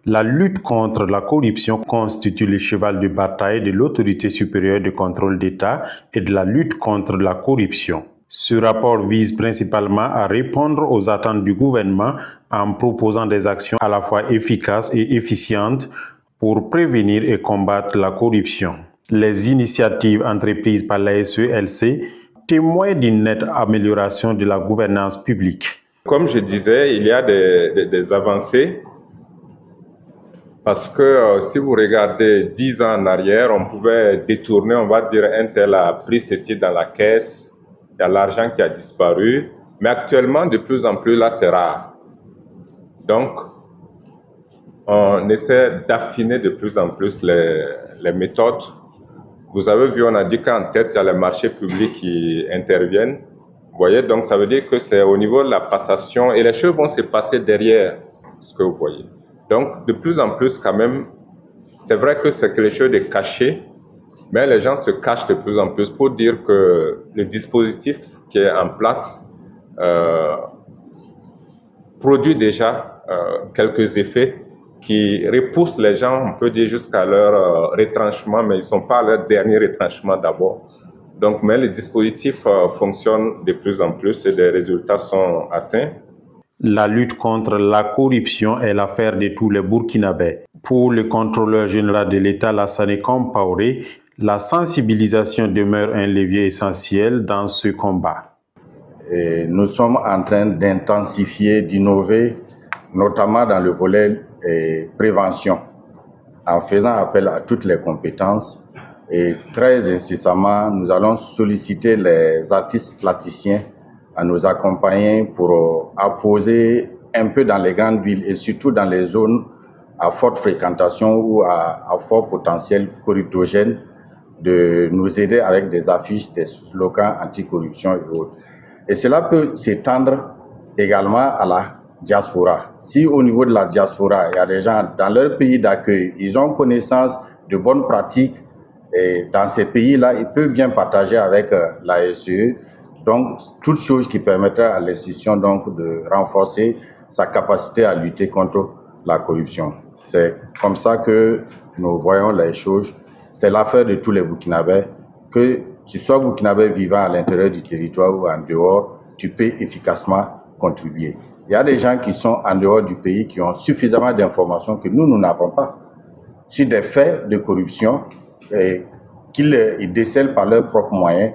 La lutte contre la corruption constitue le cheval de bataille de l'autorité supérieure de contrôle d'État et de la lutte contre la corruption. Ce rapport vise principalement à répondre aux attentes du gouvernement en proposant des actions à la fois efficaces et efficientes pour prévenir et combattre la corruption. Les initiatives entreprises par la SELC témoignent d'une nette amélioration de la gouvernance publique. Comme je disais, il y a des avancées parce que si vous regardez 10 ans en arrière, on pouvait détourner, on va dire, un tel a pris ceci dans la caisse, il y a l'argent qui a disparu, mais actuellement, de plus en plus, là, c'est rare. Donc, on essaie d'affiner de plus en plus les méthodes. Vous avez vu, on a dit qu'en tête, il y a les marchés publics qui interviennent. Vous voyez, donc ça veut dire que c'est au niveau de la passation et les choses vont se passer derrière ce que vous voyez. Donc, de plus en plus, quand même, c'est vrai que c'est quelque chose de caché, mais les gens se cachent de plus en plus pour dire que le dispositif qui est en place produit déjà quelques effets qui repoussent les gens, on peut dire, jusqu'à leur retranchement, mais ils ne sont pas à leur dernier retranchement d'abord. Donc, mais le dispositif fonctionne de plus en plus et les résultats sont atteints. La lutte contre la corruption est l'affaire de tous les Burkinabés. Pour le contrôleur général de l'État, Lassana Compaoré, la sensibilisation demeure un levier essentiel dans ce combat. Et nous sommes en train d'intensifier, d'innover, notamment dans le volet prévention, en faisant appel à toutes les compétences. Et très incessamment, nous allons solliciter les artistes plasticiens à nous accompagner pour apposer un peu dans les grandes villes et surtout dans les zones à forte fréquentation ou à fort potentiel corruptogène, de nous aider avec des affiches, des slogans anticorruption et autres. Et cela peut s'étendre également à la diaspora. Si au niveau de la diaspora, il y a des gens dans leur pays d'accueil, ils ont connaissance de bonnes pratiques et dans ces pays-là, ils peuvent bien partager avec la SEE. Donc, toute chose qui permettrait à l'institution donc de renforcer sa capacité à lutter contre la corruption. C'est comme ça que nous voyons les choses. C'est l'affaire de tous les Burkinabés. Que tu sois Burkinabé vivant à l'intérieur du territoire ou en dehors, tu peux efficacement contribuer. Il y a des gens qui sont en dehors du pays qui ont suffisamment d'informations que nous n'avons pas sur des faits de corruption et qu'ils décèlent par leurs propres moyens.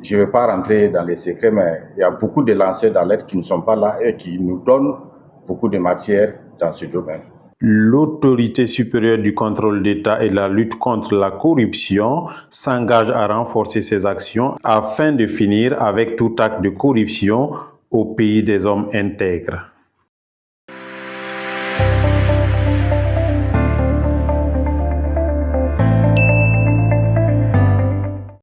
Je ne vais pas rentrer dans les secrets, mais il y a beaucoup de lanceurs d'alerte qui ne sont pas là et qui nous donnent beaucoup de matière dans ce domaine. L'autorité supérieure du contrôle d'État et de la lutte contre la corruption s'engage à renforcer ses actions afin de finir avec tout acte de corruption au pays des hommes intègres.